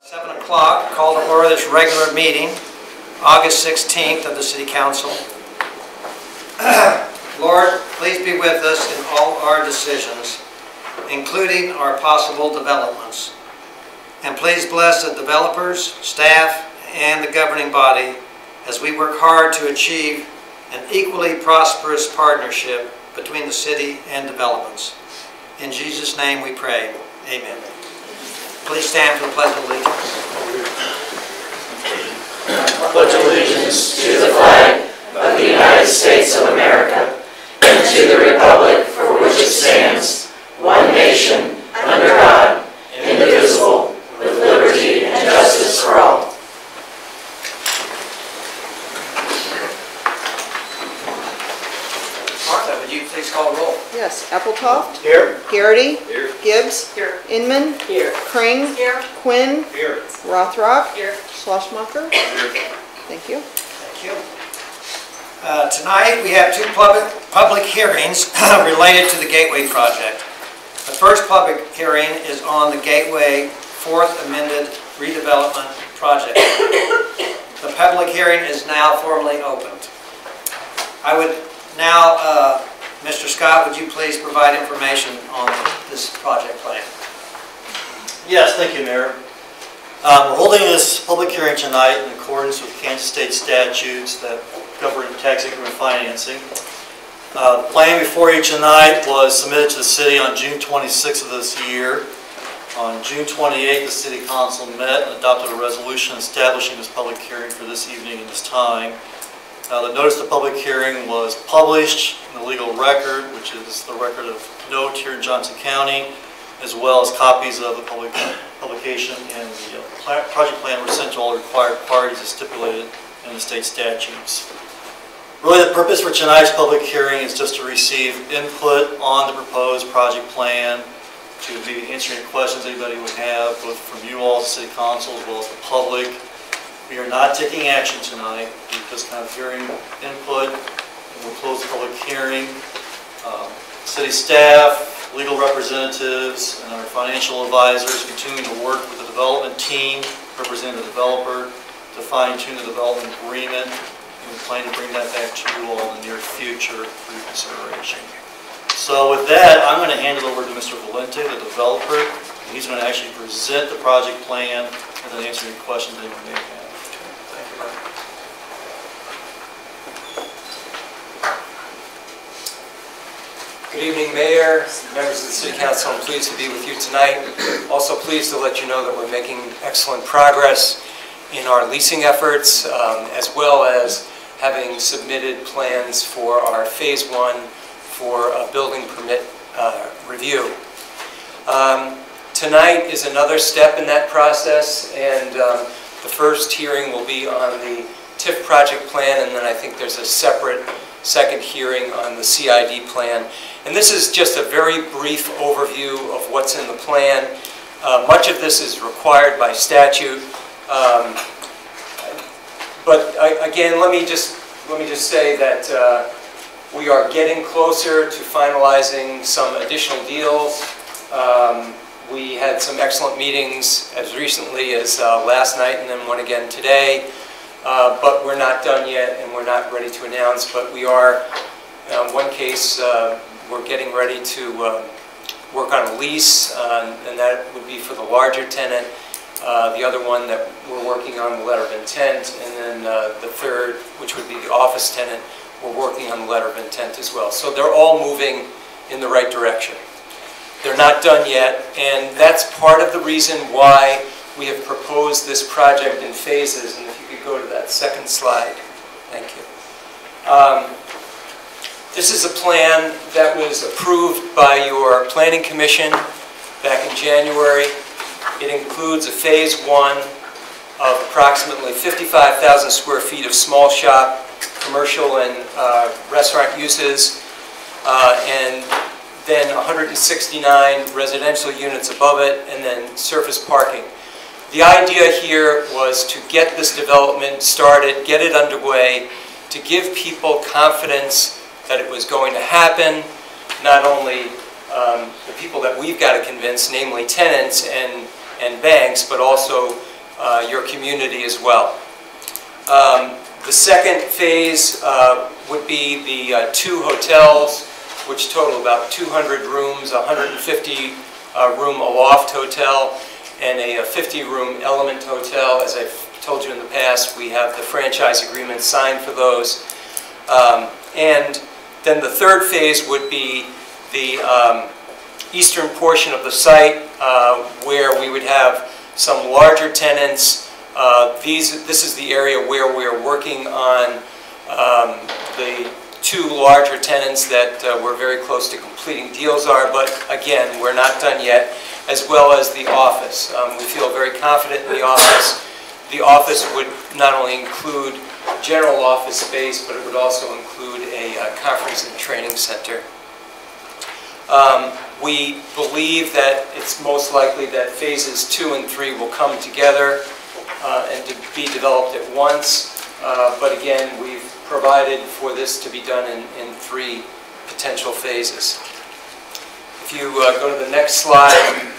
7 o'clock, call to order this regular meeting, August 16th of the City Council. Lord, please be with us in all our decisions, including our possible developments. And please bless the developers, staff, and the governing body as we work hard to achieve an equally prosperous partnership between the city and developments. In Jesus' name we pray. Amen. Please stand for the Pledge of Allegiance. I pledge allegiance to the flag of the United States of America and to the republic for which it stands, one nation, under God, indivisible, with liberty and justice for all. Martha, would you please call the roll? Yes. Appletoft. Here. Garrity. Here. Gibbs. Here. Inman. Here. Crane. Here. Quinn. Here. Rothrock. Here. Schlossmacher. Thank you. Thank you. Tonight we have two public hearings related to the Gateway project. The first public hearing is on the Gateway 4th Amended Redevelopment project. The public hearing is now formally opened. I would now, Mr. Scott, would you please provide information on this project plan? Yes, thank you, Mayor. We're holding this public hearing tonight in accordance with Kansas State statutes that govern tax increment financing. The plan before you tonight was submitted to the city on June 26th of this year. On June 28th, the City Council met and adopted a resolution establishing this public hearing for this evening and this time. The notice of the public hearing was published in the legal record, which is the record of note here in Johnson County, as well as copies of the publication and the project plan were sent to all required parties as stipulated in the state statutes. Really, the purpose for tonight's public hearing is just to receive input on the proposed project plan, to maybe answer any questions anybody would have, both from you all, the City Council, as well as the public. We are not taking action tonight. We're just kind of hearing input, and we'll close the public hearing. City staff, legal representatives, and our financial advisors continue to work with the development team representing the developer to fine-tune the development agreement. And we plan to bring that back to you all in the near future for your consideration. So with that, I'm going to hand it over to Mr. Valente, the developer, and he's going to actually present the project plan and then answer any questions that you may have. Thank you very much. Good evening, Mayor, members of the City Council. I'm pleased to be with you tonight. Also pleased to let you know that we're making excellent progress in our leasing efforts, as well as having submitted plans for our Phase 1 for a building permit review. Tonight is another step in that process, and the first hearing will be on the TIF project plan, and then I think there's a separate second hearing on the CID plan. And this is just a very brief overview of what's in the plan. Much of this is required by statute. But again, let me just say that we are getting closer to finalizing some additional deals. We had some excellent meetings as recently as last night and then one again today. But we're not done yet and we're not ready to announce. But we are, in one case, we're getting ready to work on a lease, and that would be for the larger tenant. The other one that we're working on the letter of intent, and then the third, which would be the office tenant, we're working on the letter of intent as well. So they're all moving in the right direction. They're not done yet, and that's part of the reason why we have proposed this project in phases. And if you could go to that second slide. Thank you. This is a plan that was approved by your Planning Commission back in January. It includes a Phase 1 of approximately 55,000 square feet of small shop, commercial and restaurant uses, and then 169 residential units above it, and then surface parking. The idea here was to get this development started, get it underway, to give people confidence that it was going to happen, not only the people that we've got to convince, namely tenants and banks, but also your community as well. The second phase would be the 2 hotels, which total about 200 rooms, a 150-room Aloft hotel, and a 50-room Element hotel. As I've told you in the past, we have the franchise agreement signed for those. And then the third phase would be the eastern portion of the site, where we would have some larger tenants. This is the area where we're working on the 2 larger tenants that we're very close to completing deals are, but again, we're not done yet, as well as the office. We feel very confident in the office. The office would not only include general office space, but it would also include a conference and training center. We believe that it's most likely that phases 2 and 3 will come together and to be developed at once. But again, we've provided for this to be done in 3 potential phases. If you go to the next slide,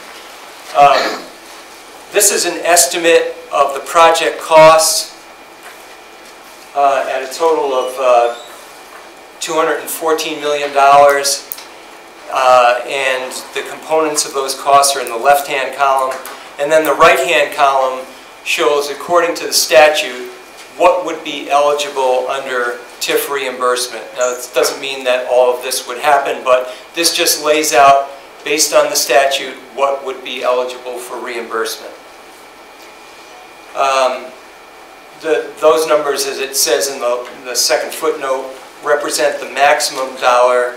this is an estimate of the project costs at a total of $214 million. And the components of those costs are in the left-hand column. And then the right-hand column shows, according to the statute, what would be eligible under TIF reimbursement. Now, this doesn't mean that all of this would happen, but this just lays out, based on the statute, what would be eligible for reimbursement. Those numbers, as it says in the second footnote, represent the maximum dollars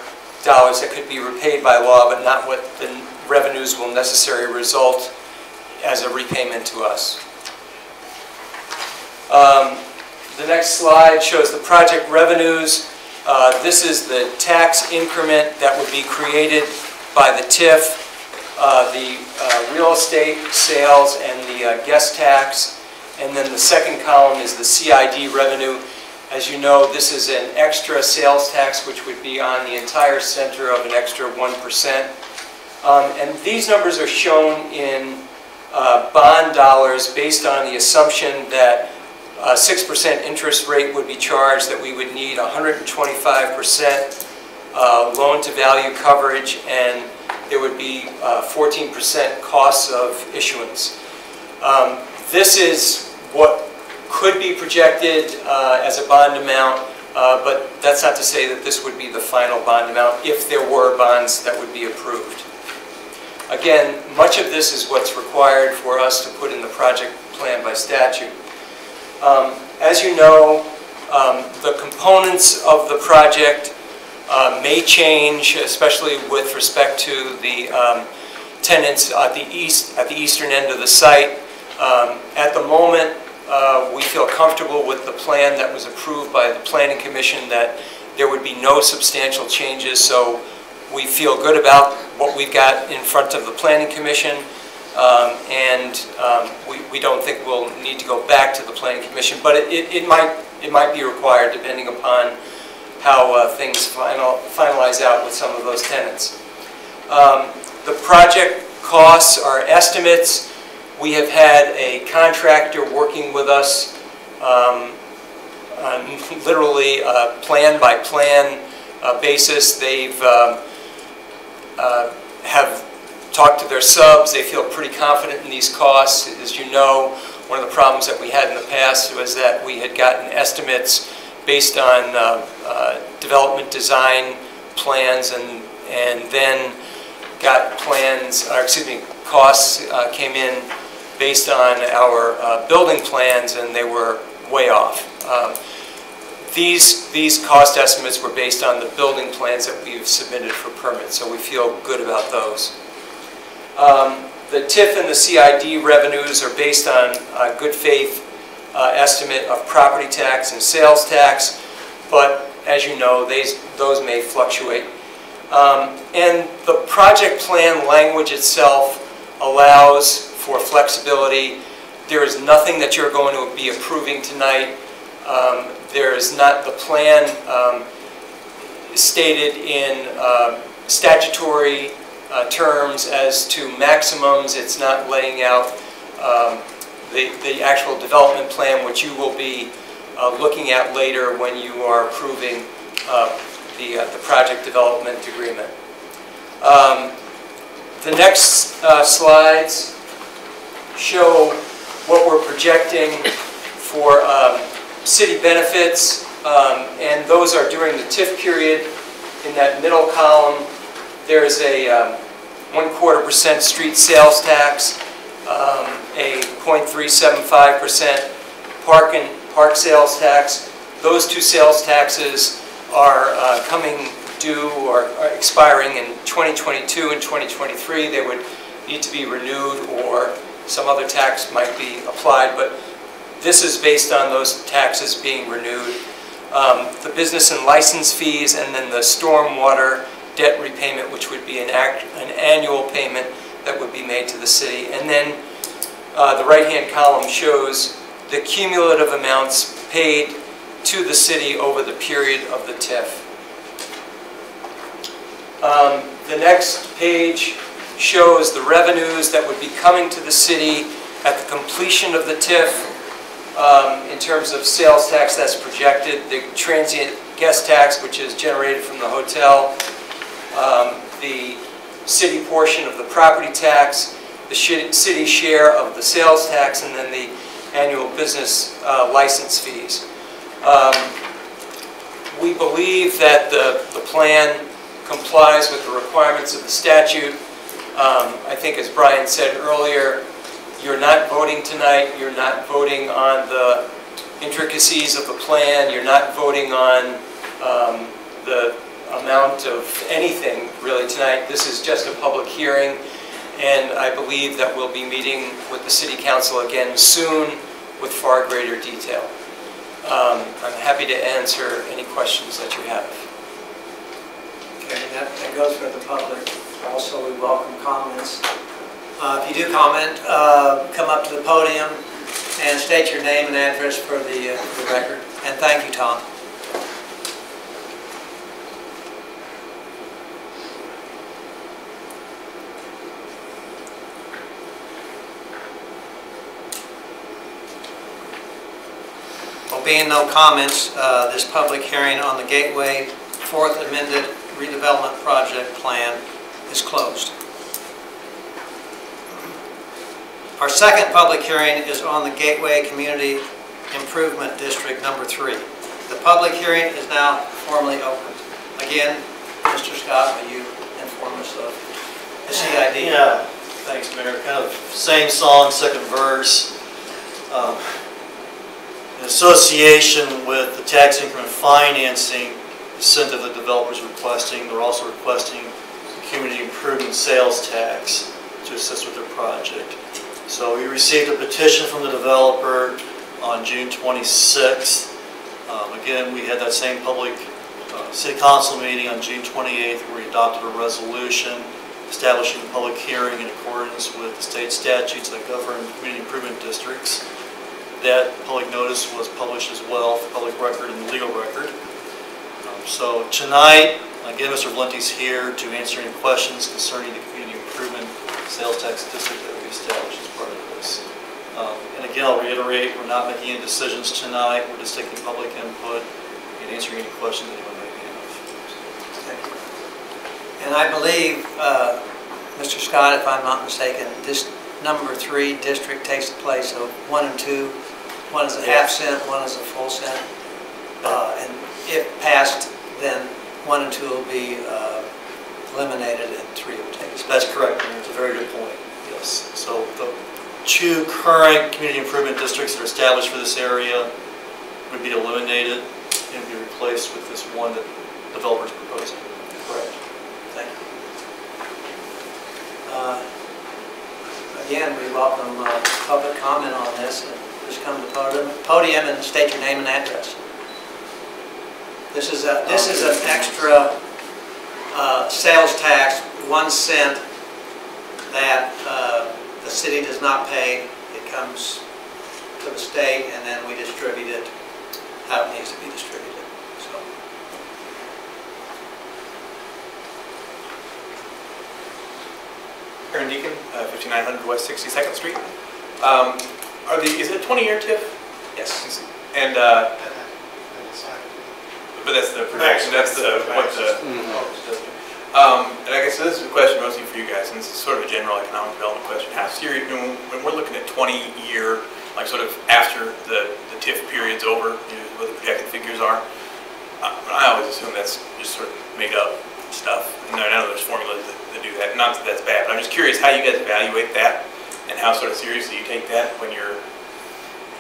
that could be repaid by law, but not what the revenues will necessarily result as a repayment to us. The next slide shows the project revenues. This is the tax increment that would be created by the TIF, the real estate sales, and the guest tax. And then the second column is the CID revenue. As you know, this is an extra sales tax which would be on the entire center of an extra 1%. And these numbers are shown in bond dollars based on the assumption that a 6% interest rate would be charged, that we would need 125% loan-to-value coverage, and there would be 14% costs of issuance. This is what could be projected as a bond amount, but that's not to say that this would be the final bond amount if there were bonds that would be approved. Again, much of this is what's required for us to put in the project plan by statute. As you know, the components of the project may change, especially with respect to the tenants at the eastern end of the site. At the moment, we feel comfortable with the plan that was approved by the Planning Commission, that there would be no substantial changes, so we feel good about what we've got in front of the Planning Commission, and we don't think we'll need to go back to the Planning Commission, but it might be required depending upon how things finalize out with some of those tenants. The project costs are estimates. We have had a contractor working with us on literally a plan-by-plan basis. They've have talked to their subs. They feel pretty confident in these costs. As you know, one of the problems that we had in the past was that we had gotten estimates based on development design plans, and then got plans, or excuse me, costs came in based on our building plans, and they were way off. These cost estimates were based on the building plans that we've submitted for permits, so we feel good about those. The TIF and the CID revenues are based on a good faith estimate of property tax and sales tax, but as you know, those may fluctuate. And the project plan language itself allows for flexibility. There is nothing that you're going to be approving tonight. There is not the plan stated in statutory terms as to maximums. It's not laying out the actual development plan, which you will be looking at later when you are approving the project development agreement. The next slides show what we're projecting for city benefits, and those are during the TIF period. In that middle column, there's a 1/4% street sales tax, a 0.375% park sales tax. Those two sales taxes are coming due or are expiring in 2022 and 2023. They would need to be renewed, or some other tax might be applied, but this is based on those taxes being renewed. The business and license fees, and then the stormwater debt repayment, which would be an annual payment that would be made to the city. And then the right-hand column shows the cumulative amounts paid to the city over the period of the TIF. The next page shows the revenues that would be coming to the city at the completion of the TIF. In terms of sales tax that's projected, the transient guest tax, which is generated from the hotel, the city portion of the property tax, the city share of the sales tax, and then the annual business license fees. We believe that the plan complies with the requirements of the statute. I think, as Brian said earlier, you're not voting tonight. You're not voting on the intricacies of the plan. You're not voting on the amount of anything really tonight. This is just a public hearing, and I believe that we'll be meeting with the City Council again soon with far greater detail. I'm happy to answer any questions that you have. Okay, that goes for the public. Also, we welcome comments. If you do comment, come up to the podium and state your name and address for the record. And thank you, Tom. Well, being no comments, this public hearing on the Gateway 4th Amended Redevelopment Project Plan is closed. Our second public hearing is on the Gateway Community Improvement District number 3. The public hearing is now formally opened. Again, Mr. Scott, will you inform us of the CID? Yeah, thanks, Mayor. Kind of same song, second verse. In association with the tax increment financing incentive the developer's requesting, they're also requesting the community improvement sales tax to assist with their project. So we received a petition from the developer on June 26th. Again, we had that same public city council meeting on June 28th where we adopted a resolution establishing a public hearing in accordance with the state statutes that govern community improvement districts. That public notice was published as well for public record and legal record. So tonight, again, Mr. Valenti's here to answer any questions concerning the community improvement sales tax district that we established as part of this. And again, I'll reiterate, we're not making any decisions tonight. We're just taking public input and answering any questions anyone may have. Thank you. And I believe, Mr. Scott, if I'm not mistaken, this number 3 district takes the place of 1 and 2. One is a half cent, one is a full cent. And if passed, then 1 and 2 will be eliminated and 3 will take its place. That's correct, and it's a very good point, yes. So the 2 current community improvement districts that are established for this area would be eliminated and be replaced with this one that the developer is proposing. Correct. Thank you. Again, we welcome public comment on this. Just come to the podium and state your name and address. This is an extra sales tax, 1 cent, that the city does not pay. It comes to the state, and then we distribute it how it needs to be distributed. So. Aaron Deacon, 5900 West 62nd Street. is it a 20-year TIF? Yes. And, but that's the projection, that's the, what the, and I guess this is a question mostly for you guys, and this is sort of a general economic development question. How serious, when we're looking at 20-year, like sort of after the TIF period's over, what the projected figures are, I always assume that's just sort of made up stuff. And I know there's formulas that do that, not that that's bad, but I'm just curious how you guys evaluate that, and how sort of seriously you take that when you're,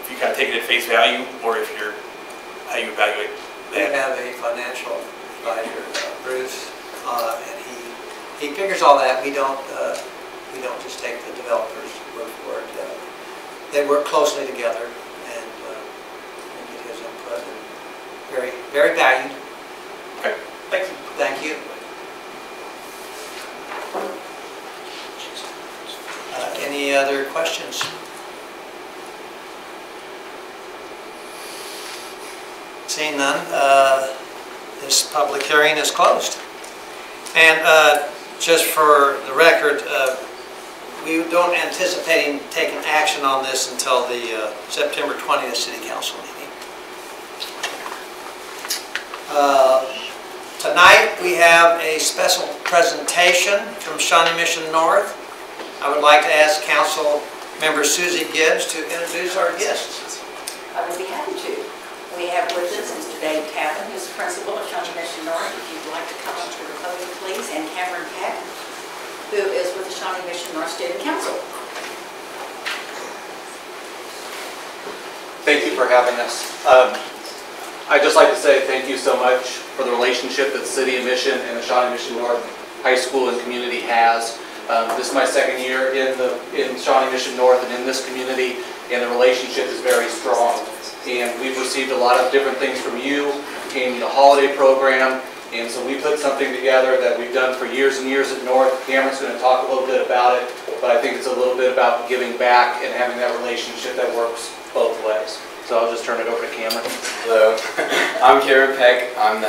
if you kind of take it at face value, or if you're, how you evaluate We that. have a financial advisor, Bruce, and he figures all that. We don't just take the developer's word for it. They work closely together, and we get his input. And very, very valued. Okay, thanks. Thank you. Any other questions? Seeing none, this public hearing is closed. And just for the record, we don't anticipate taking action on this until the September 20th City Council meeting. Tonight we have a special presentation from Shawnee Mission North. I would like to ask Council Member Susie Gibbs to introduce our guests. I would be happy to. We have with us Mr. Dave Tappan, who's principal of Shawnee Mission North. If you'd like to come up to the podium, please, and Cameron Peck, who is with the Shawnee Mission North Student Council. Thank you for having us. I'd just like to say thank you so much for the relationship that the City of Mission and the Shawnee Mission North High School and community has. This is my second year in Shawnee Mission North and in this community, and the relationship is very strong. And we've received a lot of different things from you in the holiday program, and so we put something together that we've done for years and years at North. Cameron's going to talk a little bit about it, but I think it's a little bit about giving back and having that relationship that works both ways. So I'll just turn it over to Cameron. Hello, I'm Cameron Peck. I'm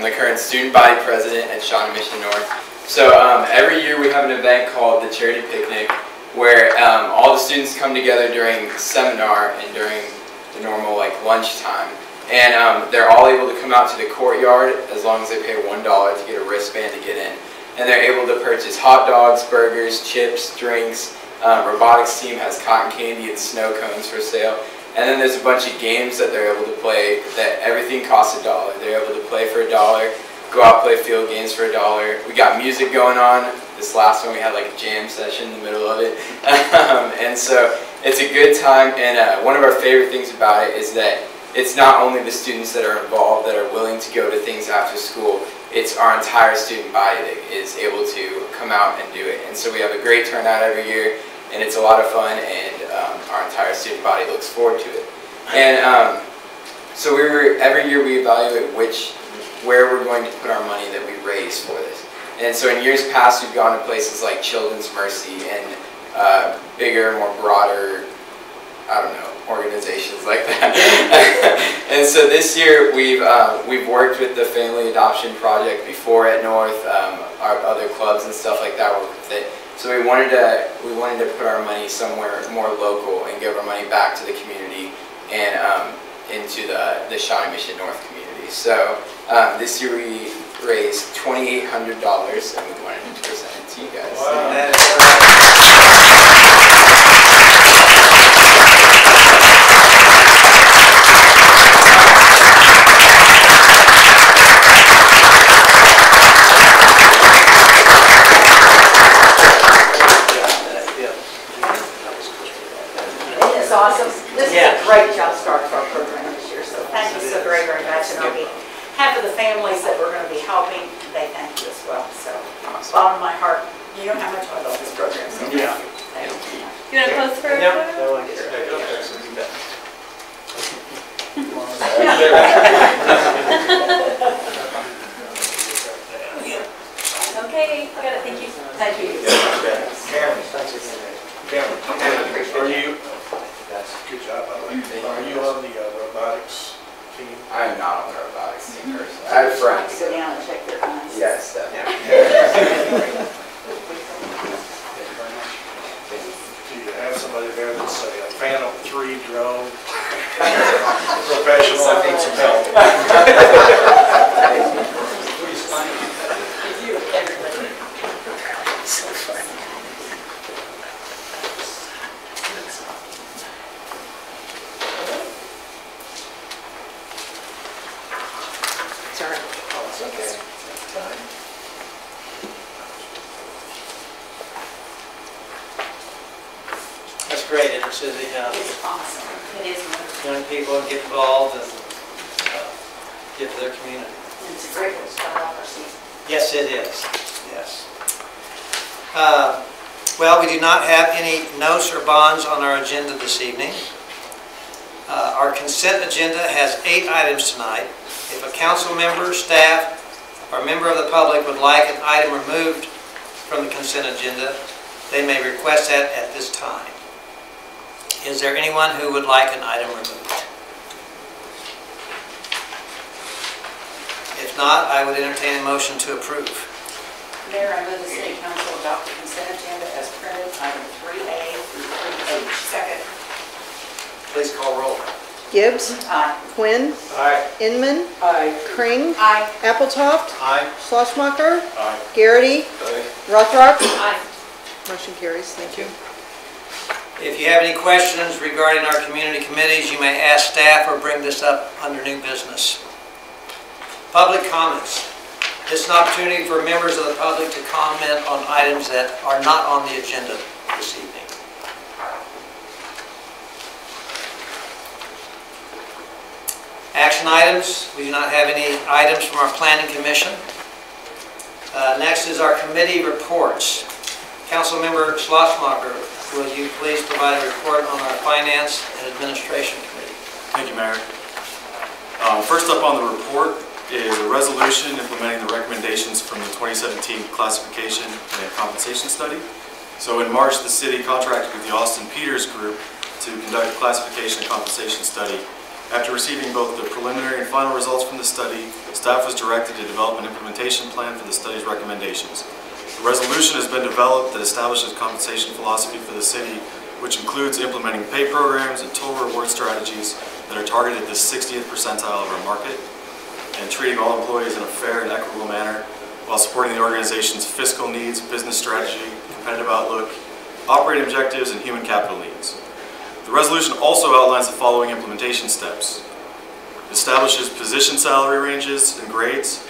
the current student body president at Shawnee Mission North. So every year we have an event called the Charity Picnic, where all the students come together during seminar and during the normal lunchtime, and they're all able to come out to the courtyard as long as they pay $1 to get a wristband to get in, and they're able to purchase hot dogs, burgers, chips, drinks. Robotics team has cotton candy and snow cones for sale. And then there's a bunch of games that they're able to play that everything costs $1. They're able to play for $1, go out play field games for $1. We got music going on. This last one we had like a jam session in the middle of it. And so it's a good time, and one of our favorite things about it is that it's not only the students that are involved that are willing to go to things after school, it's our entire student body that is able to come out and do it. And so we have a great turnout every year, and it's a lot of fun, and our entire student body looks forward to it. And so every year we evaluate where we're going to put our money that we raise for this. And so in years past we've gone to places like Children's Mercy and bigger, more broader, I don't know, organizations like that. And so this year we've worked with the Family Adoption Project before at North, our other clubs and stuff like that work with it. So we wanted to put our money somewhere more local and give our money back to the community and into the Shawnee Mission North community. So this year we raised $2,800 and we wanted to present it to you guys. Wow. It's awesome. This is a great jump start for our program this year, so thank you so very, very much. And on behalf of the families that we're going to be helping, they thank you as well. So, bottom of my heart, you know how much I love this program. So thank you. Thank you. You want to post for a photo? Okay, got it. Thank you. Thank you. Cameron, thanks again. Cameron, Good job, by the way. Are you on the robotics team? I am not on the robotics team personally. I have friends. Go down and check their eyes. Yes, definitely. Do you have somebody there that's a fan of 3 free drone. Professional, need some help. Sorry. That's great. It says It's awesome. It is wonderful. young people get involved and give to their community. And it's a great way to start off our season. Yes, it is. Yes. Well, we do not have any notes or bonds on our agenda this evening. Our consent agenda has 8 items tonight. If a council member, staff, or member of the public would like an item removed from the consent agenda, they may request that at this time. Is there anyone who would like an item removed? If not, I would entertain a motion to approve. Mayor, I move the city council adopt the consent agenda as printed, item 3A through 3H. Second. Please call roll. Gibbs. Aye. Quinn. Aye. Inman. Aye. Kring. Aye. Appletoft. Aye. Schlossmacher. Aye. Garrity. Aye. Rothrock. Aye. Motion carries. Thank you. If you have any questions regarding our community committees, you may ask staff or bring this up under new business. Public comments. This is an opportunity for members of the public to comment on items that are not on the agenda this evening. Action items. We do not have any items from our planning commission. Next is our committee reports. Councilmember Schlossmacher, will you please provide a report on our Finance and Administration Committee? Thank you, Mayor. First up on the report is a resolution implementing the recommendations from the 2017 Classification and Compensation Study. So in March, the city contracted with the Austin Peters Group to conduct a classification and compensation study. After receiving both the preliminary and final results from the study, staff was directed to develop an implementation plan for the study's recommendations. The resolution has been developed that establishes compensation philosophy for the city, which includes implementing pay programs and total reward strategies that are targeted at the 60th percentile of our market, and treating all employees in a fair and equitable manner while supporting the organization's fiscal needs, business strategy, competitive outlook, operating objectives, and human capital needs. The resolution also outlines the following implementation steps. It establishes position salary ranges and grades,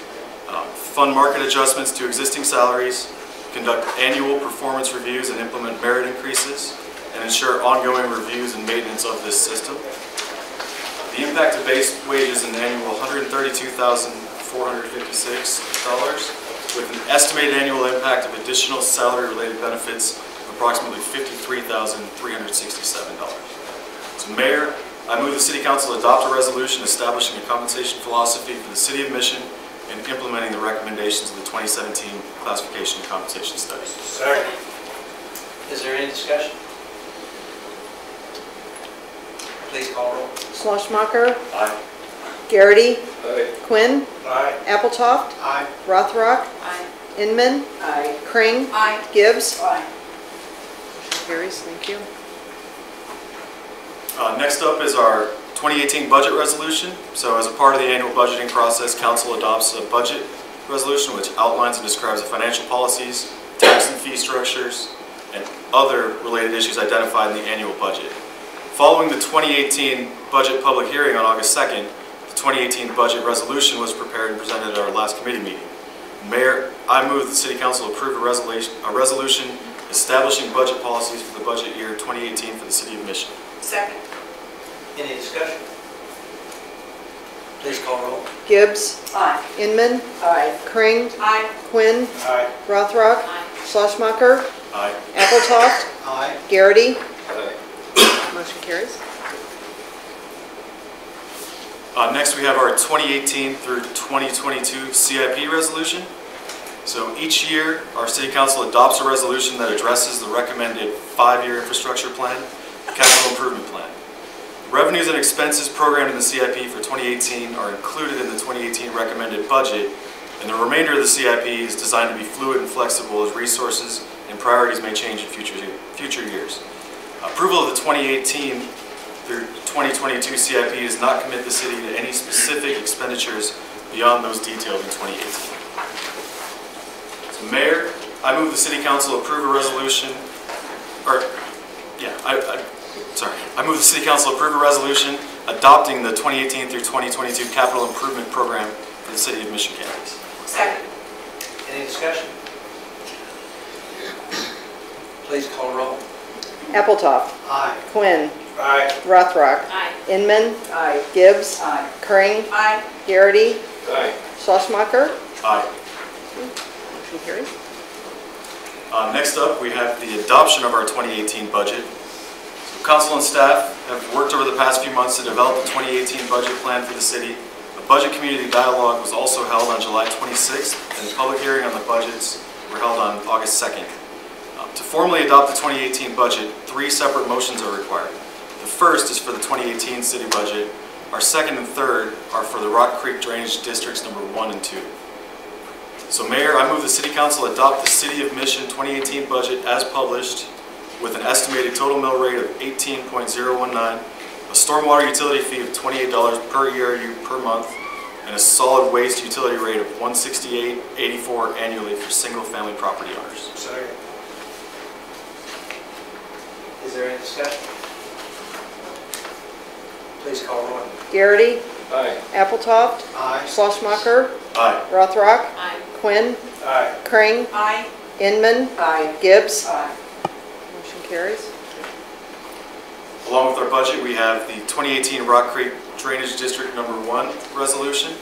fund market adjustments to existing salaries, conduct annual performance reviews and implement merit increases, and ensure ongoing reviews and maintenance of this system. The impact of base wages in annual $132,456, with an estimated annual impact of additional salary-related benefits of approximately $53,367. So, Mayor, I move the City Council adopt a resolution establishing a compensation philosophy for the City of Mission and implementing the recommendations of the 2017 Classification and Compensation Study. Second. Is there any discussion? Please call roll. Schlossmacher. Aye. Garrity. Aye. Quinn. Aye. Appletoft. Aye. Rothrock. Aye. Inman. Aye. Kring. Aye. Gibbs. Aye. Motion carries. Thank you. Next up is our 2018 budget resolution. So as a part of the annual budgeting process, Council adopts a budget resolution which outlines and describes the financial policies, tax and fee structures, and other related issues identified in the annual budget. Following the 2018 budget public hearing on August 2nd, the 2018 budget resolution was prepared and presented at our last committee meeting. Mayor, I move the City Council approve a resolution establishing budget policies for the budget year 2018 for the City of Mission. Second. Any discussion? Please call roll. Gibbs. Aye. Inman. Aye. Kring. Aye. Quinn. Aye. Rothrock. Aye. Schlossmacher. Aye. Appletoft. Aye. Garrity. Aye. Motion carries. Next, we have our 2018 through 2022 CIP resolution. So each year, our City Council adopts a resolution that addresses the recommended 5-year infrastructure plan, capital improvement plan. Revenues and expenses programmed in the CIP for 2018 are included in the 2018 recommended budget, and the remainder of the CIP is designed to be fluid and flexible as resources and priorities may change in future years. Approval of the 2018 through 2022 CIP does not commit the city to any specific expenditures beyond those detailed in 2018. So Mayor, I move the City Council approve a resolution, I move the City Council approve a resolution adopting the 2018 through 2022 capital improvement program for the City of Mission campus. Second. Any discussion? Please call roll. Appletoft. Aye. Quinn. Aye. Rothrock. Aye. Inman. Aye. Gibbs. Aye. Kring. Aye. Garrity. Aye. Schlesmacher. Aye. Motion carries. Next up, we have the adoption of our 2018 budget. So council and staff have worked over the past few months to develop the 2018 budget plan for the city. A budget community dialogue was also held on July 26th, and the public hearing on the budgets were held on August 2nd. To formally adopt the 2018 budget, 3 separate motions are required. The first is for the 2018 city budget. Our second and third are for the Rock Creek Drainage Districts number 1 and 2. So Mayor, I move the City Council adopt the City of Mission 2018 budget as published with an estimated total mill rate of 18.019, a stormwater utility fee of $28 per ERU per month, and a solid waste utility rate of $168.84 annually for single-family property owners. Second. Is there any discussion? Please call roll. Garrity. Aye. Appletoft. Aye. Schlesmacher. Aye. Rothrock. Aye. Quinn. Aye. Kring. Aye. Inman. Aye. Gibbs. Aye. Motion carries. Along with our budget, we have the 2018 Rock Creek Drainage District number 1 resolution.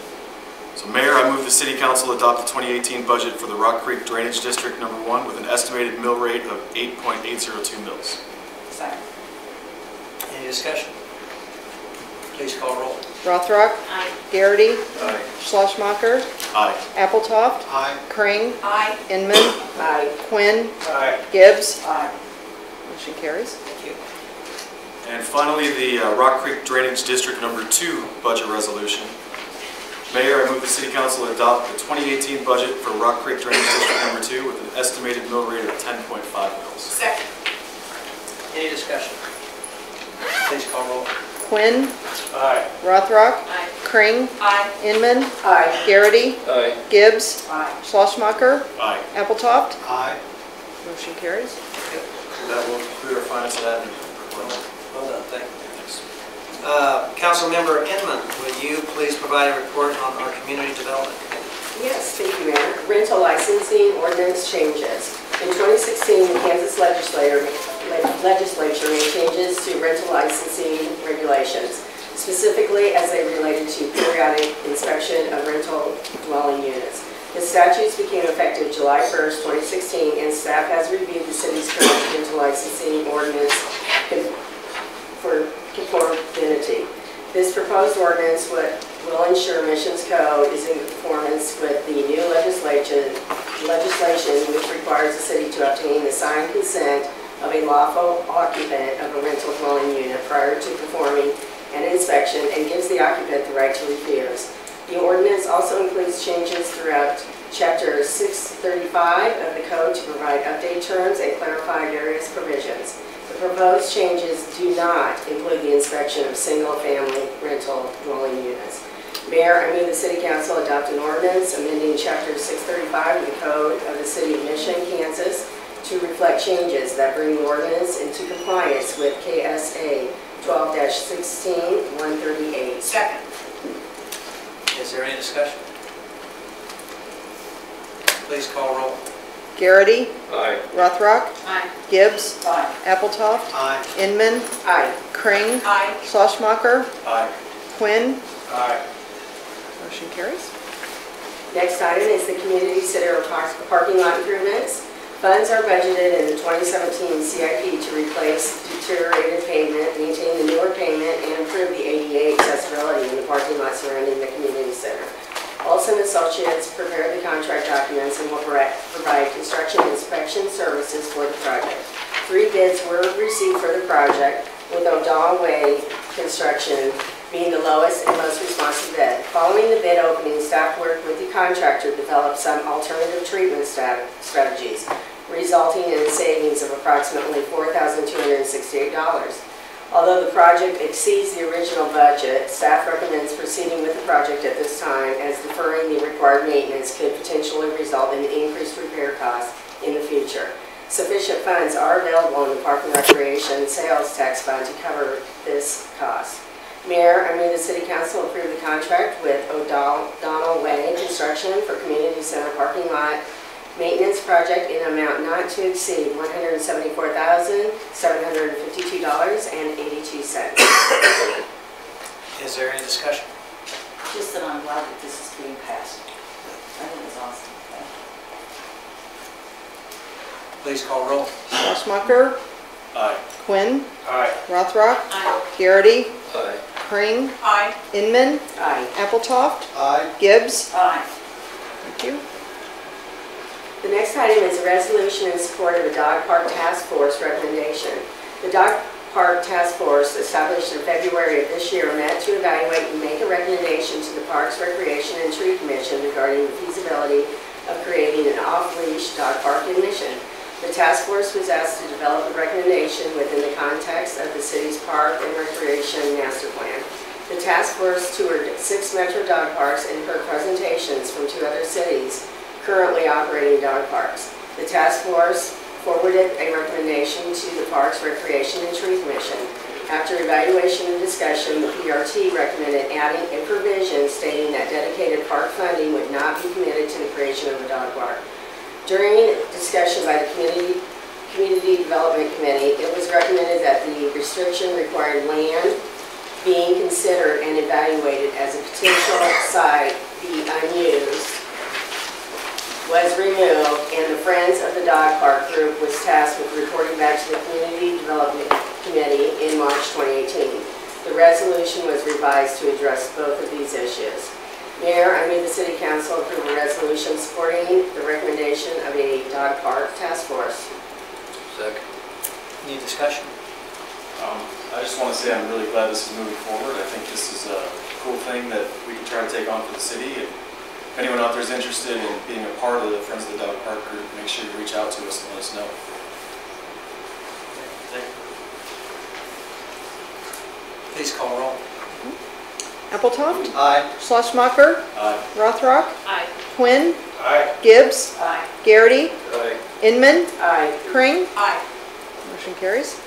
So Mayor, I move the City Council adopt the 2018 budget for the Rock Creek Drainage District number 1 with an estimated mill rate of 8.802 mills. Second. Any discussion? Please call roll. Rothrock. Aye. Garrity. Aye. Schlesmacher. Aye. Appletoft. Aye. Kring. Aye. Inman. Aye. Quinn. Aye. Gibbs. Aye. Motion carries. Thank you. And finally, the Rock Creek Drainage District number 2 budget resolution. Mayor, I move the City Council adopt the 2018 budget for Rock Creek Drainage District number 2 with an estimated mill rate of 10.5 mills. Second. Any discussion? Please call roll. Quinn. Aye. Rothrock. Aye. Kring. Aye. Inman. Aye. Garrity. Aye. Gibbs. Aye. Schlesmacher. Aye. Appletoft. Aye. Motion carries. That will conclude our finance and admin. Well done, thank you. Councilmember Inman, will you please provide a report on our community development committee? Yes, thank you, Mayor. Rental licensing ordinance changes. In 2016, the Kansas legislature made changes to rental licensing regulations, specifically as they related to periodic inspection of rental dwelling units. The statutes became effective July 1st, 2016, and staff has reviewed the city's current rental licensing ordinance for conformity. This proposed ordinance will ensure Missions Code is in conformance with the new legislation which requires the city to obtain the signed consent of a lawful occupant of a rental dwelling unit prior to performing an inspection and gives the occupant the right to refuse. The ordinance also includes changes throughout Chapter 635 of the Code to provide update terms and clarify various provisions. The proposed changes do not include the inspection of single-family rental dwelling units. Mayor, I move the City Council adopt an ordinance amending Chapter 635 of the Code of the City of Mission, Kansas to reflect changes that bring the ordinance into compliance with KSA 12-16-138. Second. Is there any discussion? Please call roll. Garrity. Aye. Rothrock. Aye. Gibbs. Aye. Appletoft. Aye. Inman. Aye. Kring. Aye. Schlesmacher. Aye. Quinn. Aye. Motion carries. Next item is the community center parking lot improvements. Funds are budgeted in the 2017 CIP to replace deteriorated pavement, maintain the newer pavement, and improve the ADA accessibility in the parking lot surrounding the community center. Olson Associates prepared the contract documents and will provide construction inspection services for the project. 3 bids were received for the project, with O'Donnell Way Construction being the lowest and most responsive bid. Following the bid opening, staff worked with the contractor to develop some alternative treatment strategies, resulting in a savings of approximately $4,268. Although the project exceeds the original budget, staff recommends proceeding with the project at this time, as deferring the required maintenance could potentially result in increased repair costs in the future. Sufficient funds are available in the Park and Recreation Sales Tax Fund to cover this cost. Mayor, I move the City Council approve the contract with O'Donnell Way Construction for Community Center Parking Lot Maintenance Project in an amount not to exceed $174,752.82. Is there any discussion? Just that I'm glad that this is being passed. I think it's awesome. Thank you. Please call roll. Schlesmacher. Aye. Quinn. Aye. Rothrock. Aye. Garrity. Aye. Kring. Aye. Inman. Aye. Appletoft. Aye. Gibbs. Aye. Thank you. The next item is a resolution in support of a dog park task force recommendation. The dog park task force, established in February of this year, met to evaluate and make a recommendation to the Parks, Recreation, and Tree Commission regarding the feasibility of creating an off-leash dog park in Mission. The task force was asked to develop a recommendation within the context of the city's park and recreation master plan. The task force toured 6 metro dog parks and heard presentations from 2 other cities currently operating dog parks. The task force forwarded a recommendation to the Parks, Recreation, and Tree Commission. After evaluation and discussion, the PRT recommended adding a provision stating that dedicated park funding would not be committed to the creation of a dog park. During discussion by the Community Development Committee, it was recommended that the restriction requiring land being considered and evaluated as a potential site be unused was removed, and the Friends of the Dog Park Group was tasked with reporting back to the Community Development Committee in March 2018. The resolution was revised to address both of these issues. Mayor, I move the City Council approve a resolution supporting the recommendation of a dog park task force. Second. Any discussion? I just want to say I'm really glad this is moving forward. I think this is a cool thing that we can try to take on for the city. And if anyone out there is interested in being a part of the Friends of the Dog Park Group, make sure you reach out to us and let us know. Please call roll. Appletoft. Aye. Schlesmacher. Aye. Rothrock. Aye. Quinn. Aye. Gibbs. Aye. Garrity. Aye. Inman. Aye. Kring. Aye. Motion carries.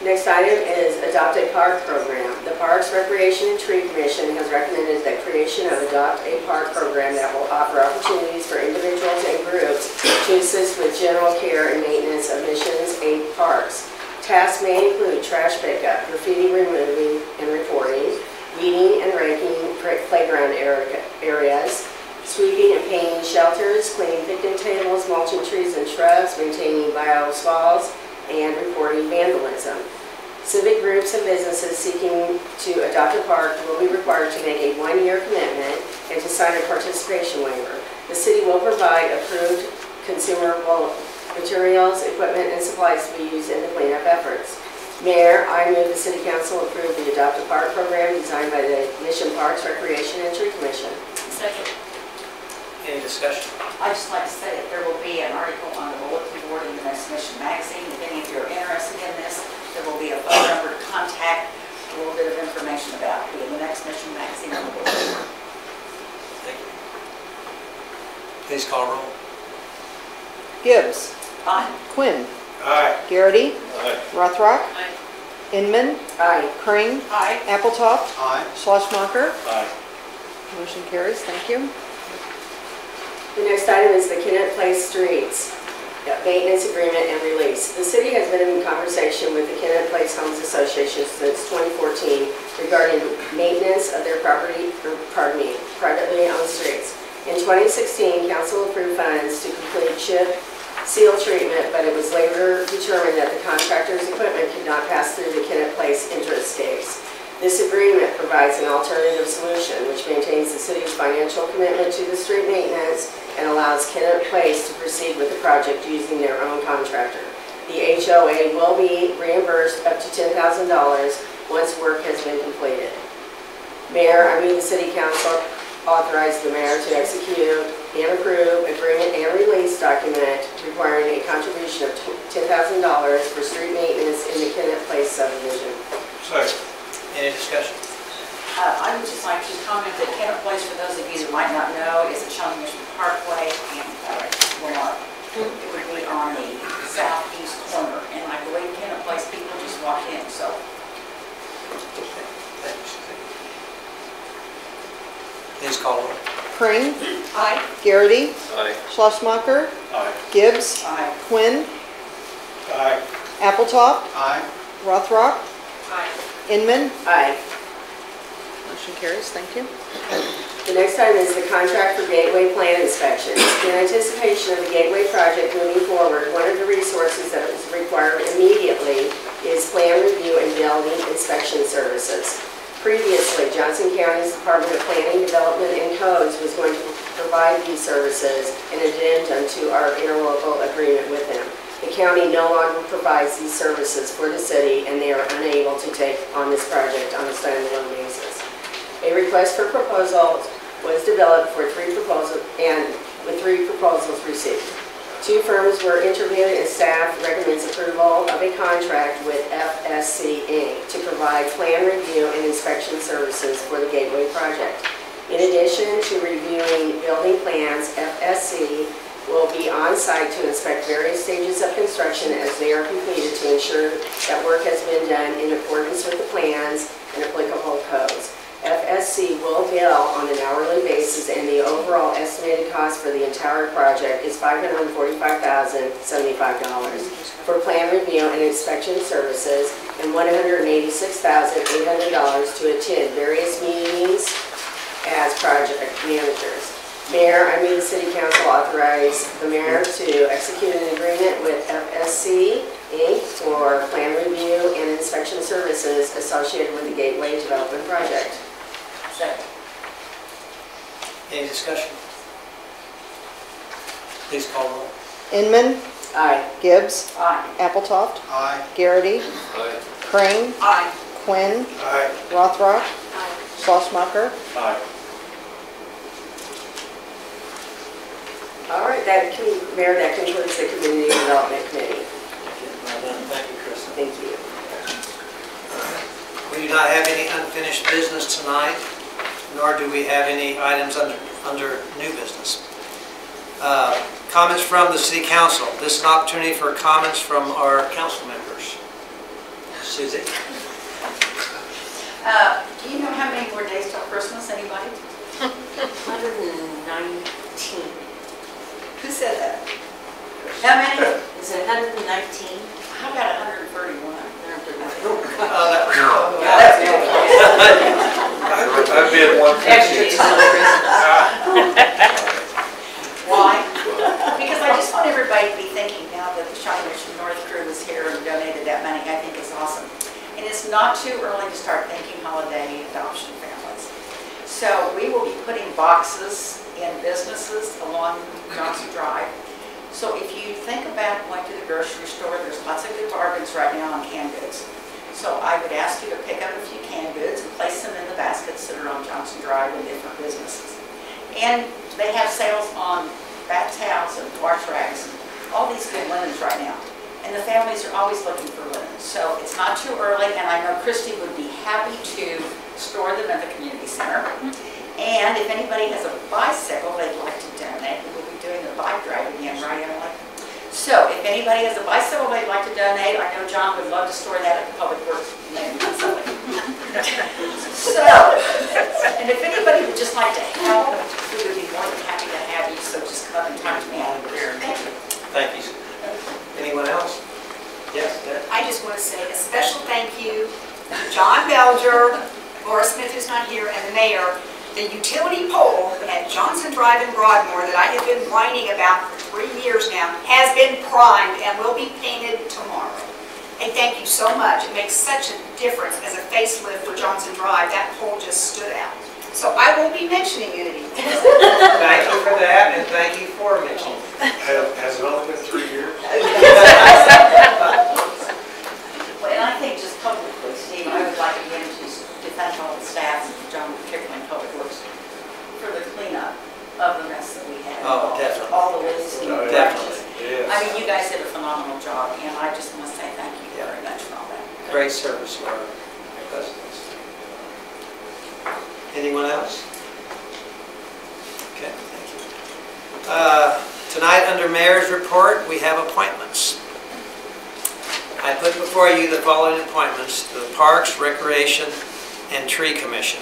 Next item is Adopt a Park program. The Parks, Recreation, and Tree Commission has recommended the creation of Adopt a Park program that will offer opportunities for individuals and groups to assist with general care and maintenance of Mission's 8 parks. Tasks may include trash pickup, graffiti removing and reporting, weeding and raking playground areas, sweeping and painting shelters, cleaning picnic tables, mulching trees and shrubs, maintaining bioswales, and reporting vandalism. Civic groups and businesses seeking to adopt a park will be required to make a 1-year commitment and to sign a participation waiver. The city will provide approved consumable materials, equipment, and supplies to be used in the cleanup efforts. Mayor, I move the City Council approve the Adopt a Park program designed by the Mission Parks, Recreation, and Tree Commission. Second. Any discussion? I'd just like to say that there will be an article on the bulletin board in the next Mission magazine. If any of you are interested in this, there will be a phone number to contact, a little bit of information about it in the next Mission magazine on the bulletin board. Thank you. Please call roll. Gibbs. Aye. Quinn. Aye. Garrity. Aye. Rothrock. Aye. Inman. Aye. Kring. Aye. Appletoft. Aye. Schlesmacher. Aye. Motion carries. Thank you. The next item is the Kennett Place Streets Maintenance Agreement and Release. The city has been in conversation with the Kennett Place Homes Association since 2014 regarding maintenance of their privately owned streets. In 2016, council approved funds to complete chip seal treatment, but it was later determined that the contractor's equipment could not pass through the Kennett Place entrance gates. This agreement provides an alternative solution which maintains the city's financial commitment to the street maintenance and allows Kennett Place to proceed with the project using their own contractor. The HOA will be reimbursed up to $10,000 once work has been completed. Mayor, I move the City Council authorize the mayor to execute and approve agreement and release document requiring a contribution of $10,000 for street maintenance in the Kennett Place subdivision. Second. Any discussion? I would just like to comment that Kennett Place, for those of you that might not know, is at Shawnee Mission Parkway and Walmart. It would be on the southeast corner, and I believe Kennett Place people just walk in, so. Please call roll. Crane, Aye. Garrity, Aye. Schlesmacher, Aye. Gibbs, Aye. Quinn, Aye. Appletoft, Aye. Rothrock, Aye. Inman. Aye. Motion carries. Thank you. The next item is the contract for gateway plan inspections. In anticipation of the gateway project moving forward, one of the resources that is required immediately is plan review and building inspection services. Previously, Johnson County's Department of Planning, Development, and Codes was going to provide these services in addendum to our interlocal agreement with them. The county no longer provides these services for the city, and they are unable to take on this project on a standalone basis. A request for proposals was developed for three proposals received. 2 firms were interviewed, and staff recommends approval of a contract with FSC Inc. to provide plan review and inspection services for the Gateway project. In addition to reviewing building plans, FSC will be on site to inspect various stages of construction as they are completed to ensure that work has been done in accordance with the plans and applicable codes. FSC will bill on an hourly basis, and the overall estimated cost for the entire project is $545,075 for plan review and inspection services and $186,800 to attend various meetings as project managers. Mayor, I move the City Council authorize the mayor to execute an agreement with FSC Inc. for plan review and inspection services associated with the Gateway Development project. Second. Any discussion? Please call roll. Inman, Aye. Gibbs, Aye. Appletoft, Aye. Garrity, Aye. Crane, Aye. Quinn, Aye. Rothrock, Schlesmacher. Aye. All right, Mayor, that concludes the Community Development Committee. Thank you, Chris. Thank you. We do not have any unfinished business tonight, nor do we have any items under new business. Comments from the City Council. This is an opportunity for comments from our council members. Susie? Do you know how many more days till Christmas, anybody? 119. Who said that? How many? Is it 119? How about 131? I've been 150. Why? Because I just want everybody to be thinking now that the Shawnee Mission North crew is here and donated that money. I think it's awesome. And it's not too early to start thinking holiday adoption families. So we will be putting boxes in businesses along Johnson Drive. So if you think about going to the grocery store, there's lots of good bargains right now on canned goods. So I would ask you to pick up a few canned goods and place them in the baskets that are on Johnson Drive in different businesses. And they have sales on bath towels and wash rags and all these good linens right now. And the families are always looking for linens. So it's not too early, and I know Christy would be happy to store them at the community center. And if anybody has a bicycle they'd like to donate, we'll be doing the bike drive again, right, Emily? So if anybody has a bicycle they'd like to donate, I know John would love to store that at the Public Works facility. So, and if anybody would just like to help, we would be more than happy to have you, so just come up and talk to me afterwards. Thank you. Thank you. Anyone else? Yes, Deb? I just want to say a special thank you to John Belger, Laura Smith who's not here, and the mayor. The utility pole at Johnson Drive in Broadmoor that I have been whining about for 3 years now has been primed and will be painted tomorrow. And thank you so much. It makes such a difference as a facelift for Johnson Drive. That pole just stood out. So I won't be mentioning it anymore. Thank you for that, and thank you for mentioning it. Has it only been 3 years? Well, and I think just publicly, Steve, I would like again to thank all the staff and John particularly in Public Works for the cleanup of the mess that we had. Oh, definitely. All the lists and Oh, corrections. definitely. I mean, you guys did a phenomenal job, and I just want to say thank you very much for all that. Great service to our residents. Anyone else? Okay, thank you. Tonight, under Mayor's Report, we have appointments. I put before you the following appointments: the Parks, Recreation, and Tree Commission.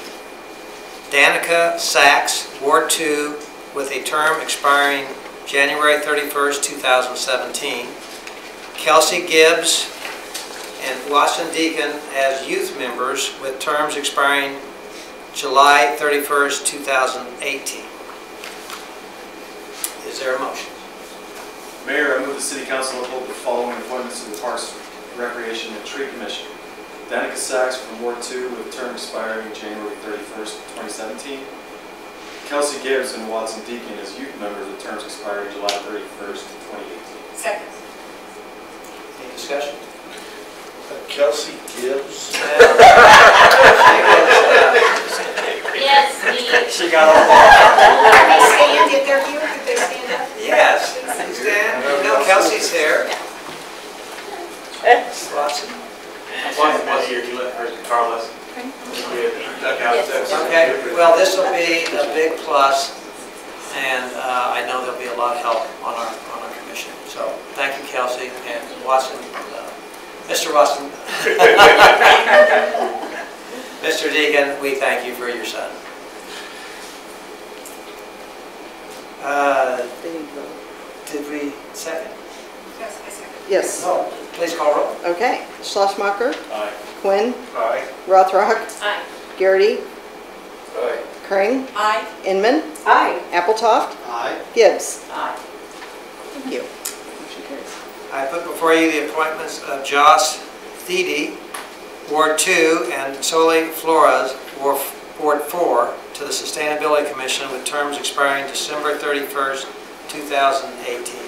Danica Sachs, Ward 2, with a term expiring January 31st, 2017. Kelsey Gibbs and Watson Deacon as youth members with terms expiring July 31st, 2018. Is there a motion? Mayor, I move the City Council uphold the following appointments to the Parks, Recreation, and Tree Commission. Danica Sachs from Ward 2 with a term expiring January 31st, 2017. Kelsey Gibbs and Watson Deacon as youth members with terms expiring July 31st, 2018. Second. Any discussion? Kelsey Gibbs. Yes, me. She got all that. Can they stand if they're here? Could they stand up? Yes, stand. No, Kelsey's here. Watson. Once a year, you let her car lesson. Okay, well, this will be a big plus, and I know there'll be a lot of help on our commission. So, thank you, Kelsey, and Watson, Mr. Watson. Mr. Deacon, we thank you for your son. Did we second? Yes, I second. Yes. No. Please call roll. Okay. Schlossmacher, Aye. Quinn, Aye. Rothrock, Aye. Garrity, Aye. Kring, Aye. Inman, Aye. Appletoft, Aye. Gibbs. Aye. Thank you. Motion carries. I put before you the appointments of Joss Thede, Ward 2, and Soli Flores, Ward 4, to the Sustainability Commission with terms expiring December 31st, 2018.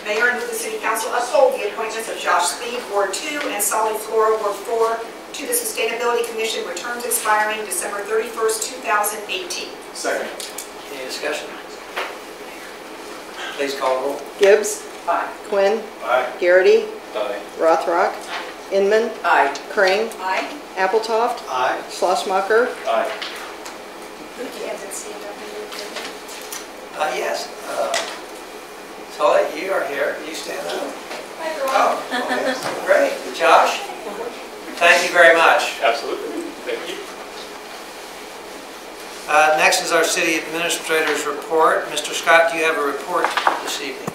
Mayor, I move the City Council uphold the appointments of Josh Speed, Ward 2, and Solid Flora, Ward 4, to the Sustainability Commission with terms expiring December 31st, 2018. Second. Any discussion? Please call roll. Gibbs, Aye. Quinn, Aye. Garrity, Aye. Rothrock, Inman, Aye. Kring, Aye. Appletoft, Aye. Schlossmacher, Aye. Yes. Soli, you are here. You stand up. Hi, everyone. Oh, yes. Great. Josh, thank you very much. Absolutely. Thank you. Next is our City Administrator's report. Mr. Scott, do you have a report this evening?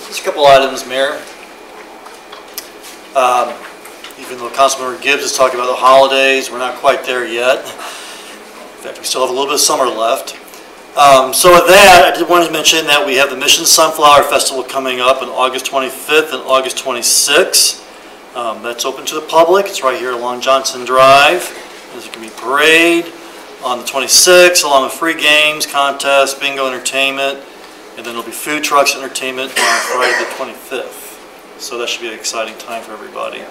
Just a couple items, Mayor. Even though Councilmember Gibbs is talking about the holidays, we're not quite there yet. In fact, we still have a little bit of summer left. So with that, I did want to mention that we have the Mission Sunflower Festival coming up on August 25th and August 26th. That's open to the public. It's right here along Johnson Drive. There's going to be a parade on the 26th, along with free games, contests, bingo, entertainment, and then there'll be food trucks entertainment on Friday the 25th. So that should be an exciting time for everybody.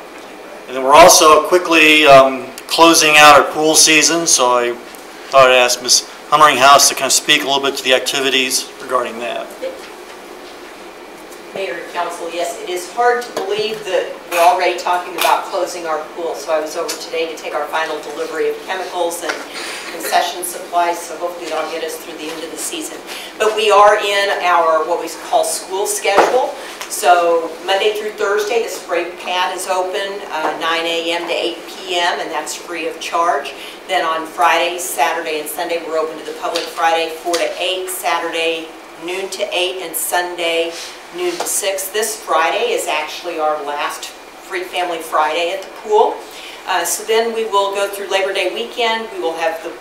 And then we're also quickly closing out our pool season, so I thought I'd ask Ms. Hummeringhouse to kind of speak a little bit to the activities regarding that. Mayor and Council, yes, it is hard to believe that we're already talking about closing our pool. So I was over today to take our final delivery of chemicals and concession supplies, so hopefully that'll get us through the end of the season. But we are in our, what we call school schedule. So Monday through Thursday, the spray pad is open 9 a.m. to 8 p.m. and that's free of charge. Then on Friday, Saturday, and Sunday, we're open to the public. Friday 4 to 8, Saturday noon to 8, and Sunday noon to 6. This Friday is actually our last Free Family Friday at the pool. So then we will go through Labor Day weekend. We will have the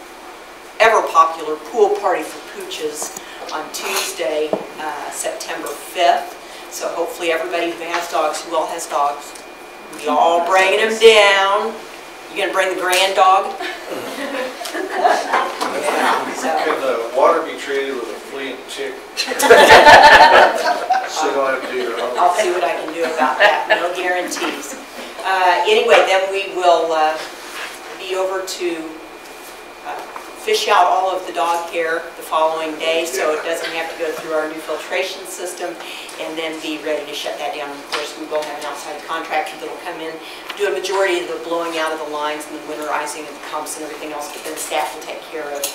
ever popular pool party for pooches on Tuesday, September 5th. So hopefully everybody who has dogs, who all has dogs, we all bringing them down. You gonna bring the grand dog? Can the water be treated with a flea and tick? So you don't have to do your own. I'll see what I can do about that, no guarantees. Anyway, then we will be be over to fish out all of the dog hair the following day, so it doesn't have to go through our new filtration system, and then be ready to shut that down. And of course, we will have an outside contractor that will come in, do a majority of the blowing out of the lines and the winterizing of the pumps and everything else, but then staff will take care of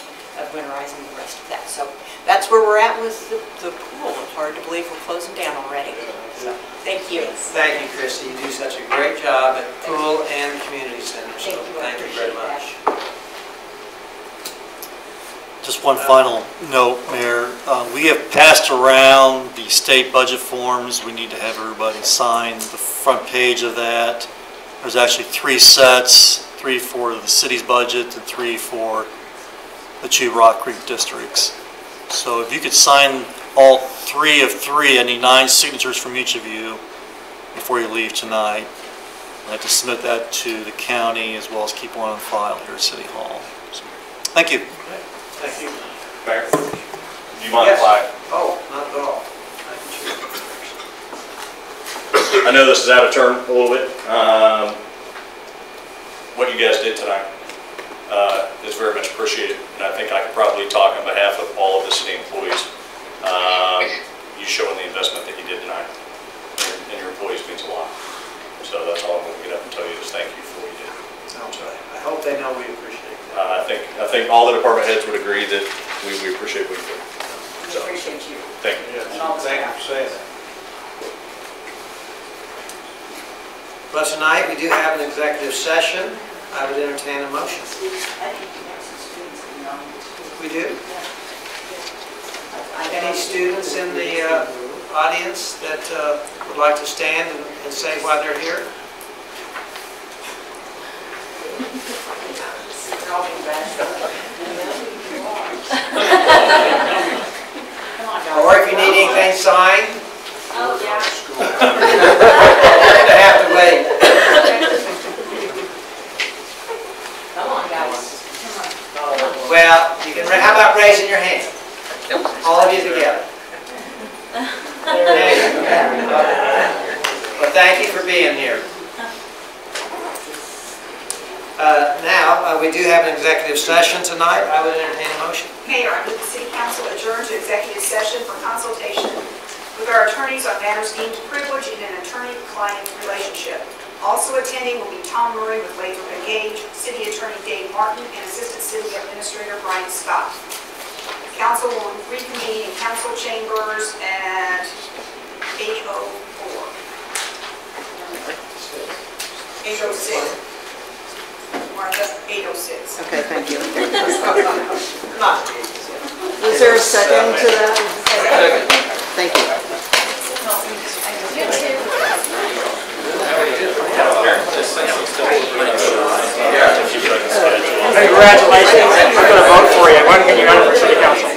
winterizing the rest of that. So that's where we're at with the pool. It's hard to believe we're closing down already. So thank you. Thank you, Christy. You do such a great job at the pool and community center, so thank you very much. Just one final note, Mayor. We have passed around the state budget forms. We need to have everybody sign the front page of that. There's actually 3 sets, 3 for the city's budget and 3 for the 2 Rock Creek districts. So if you could sign all 3 of 3, I need 9 signatures from each of you before you leave tonight. I have to submit that to the county as well as keep one on file here at City Hall. So, thank you. Thank you. Mayor, do you mind if I? Oh, not at all. I know this is out of turn a little bit. What you guys did tonight is very much appreciated, and I think I could probably talk on behalf of all of the city employees. You showing the investment that you did tonight, and your employees means a lot. So that's all I'm going to get up and tell you is thank you for what you did. I hope they know we appreciate it. I think all the department heads would agree that we appreciate what you did. We appreciate you. Thank you. Yes. Thank you for saying that. Well, tonight we do have an executive session. I would entertain a motion. We do? Any students in the audience that would like to stand and say why they're here? Or if you need anything signed? Oh, yeah. I have to wait. Come on, guys. Well, you can. How about raising your hand? All of you together. There you go. Well, thank you for being here. Now, we do have an executive session tonight. I would entertain a motion. Mayor, I move the city council adjourn to executive session for consultation with our attorneys on matters deemed privileged in an attorney-client relationship. Also attending will be Tom Murray with Lathrop & Gage, City Attorney Dave Martin, and Assistant City Administrator Brian Scott. Council will reconvene in council chambers at 8:04. 8:06. Martha, 8:06. Okay, thank you. Come on. Is there a second to that? Thank you. Congratulations. I'm going to vote for you. Why don't you run for city council?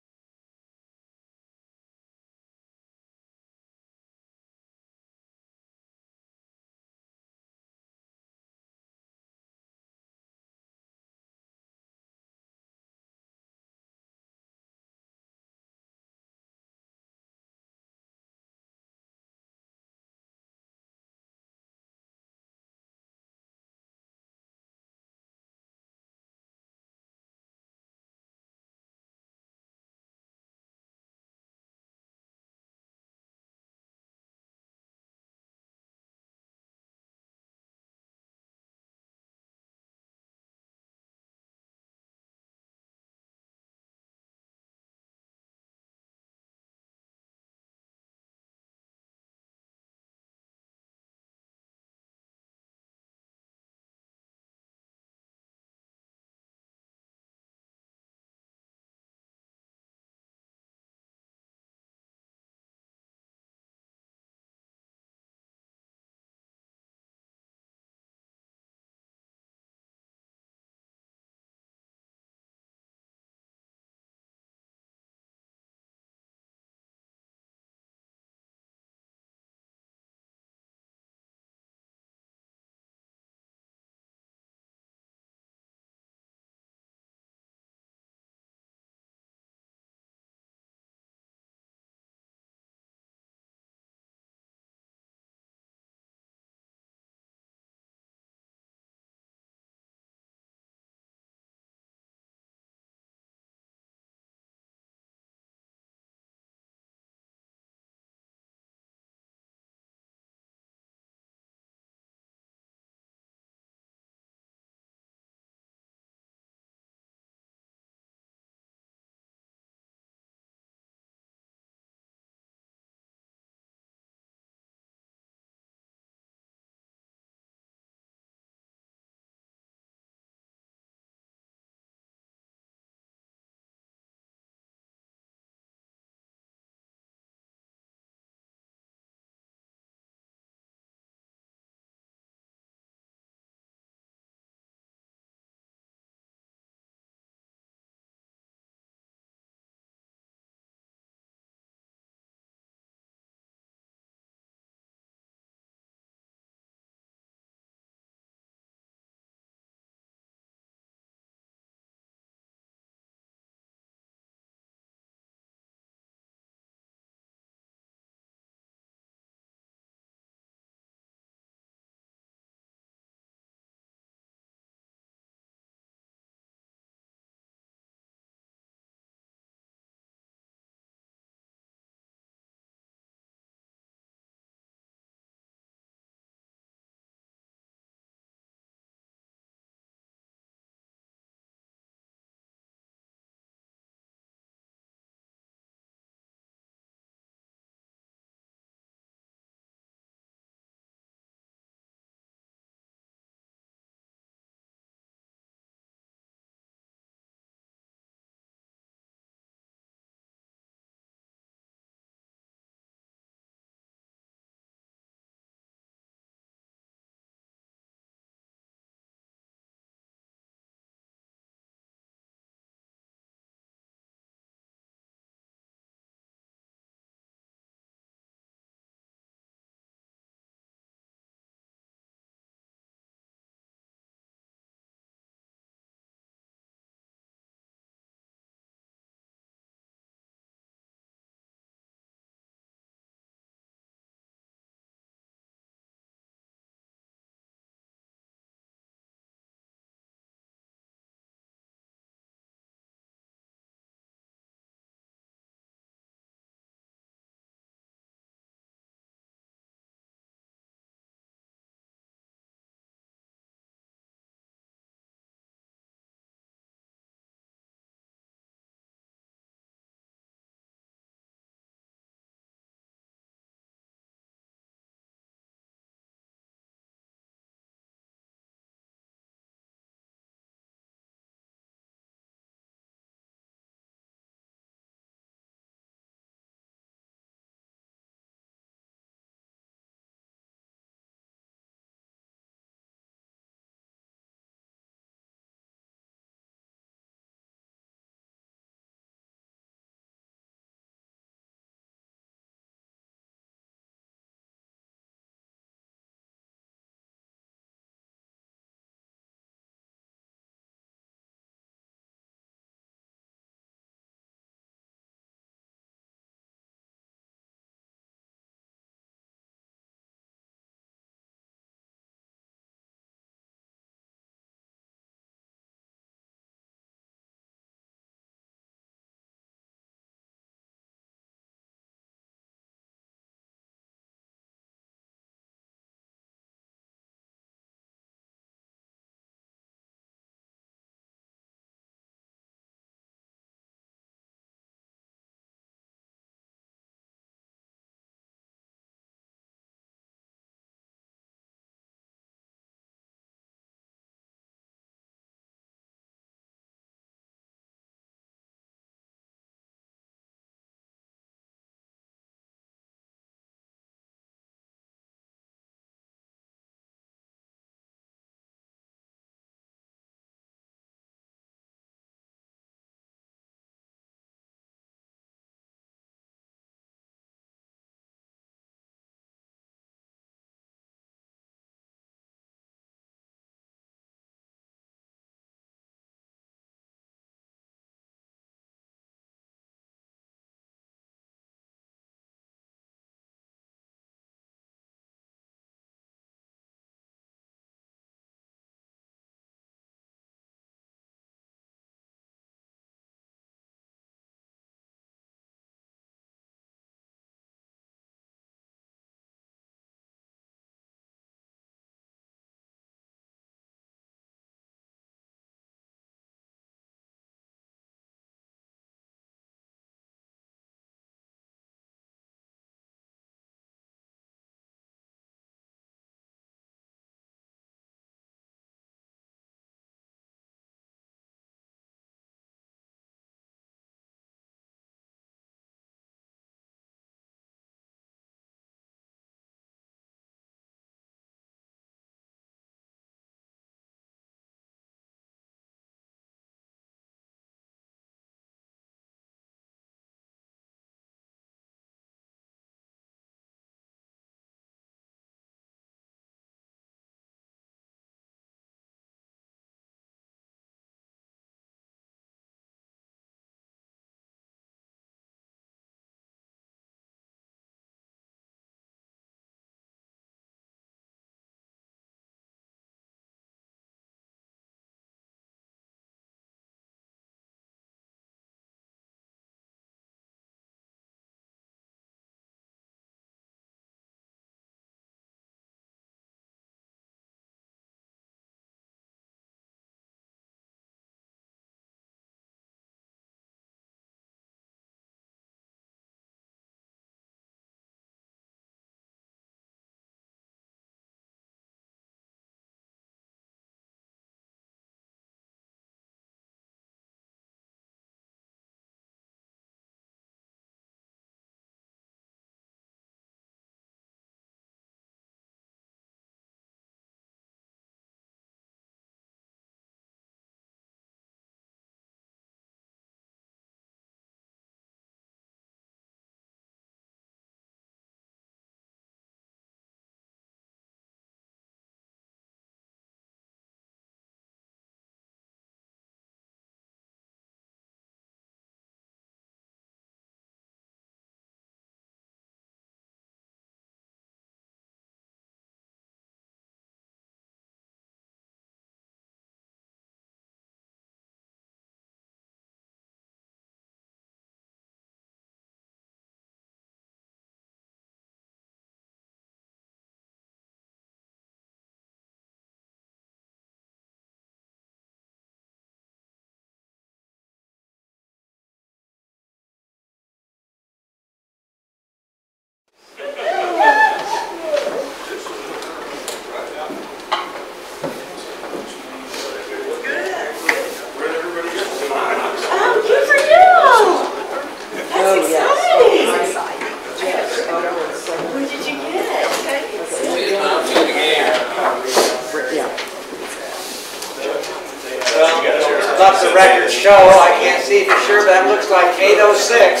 Let the record show, I can't see for sure, but that looks like 8:06.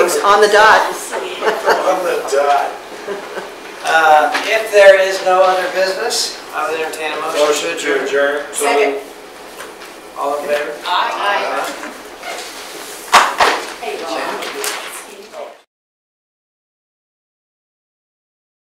It's on the dot. On the dot. If there is no other business, I would entertain a motion to adjourn. Second. All in favor? Aye.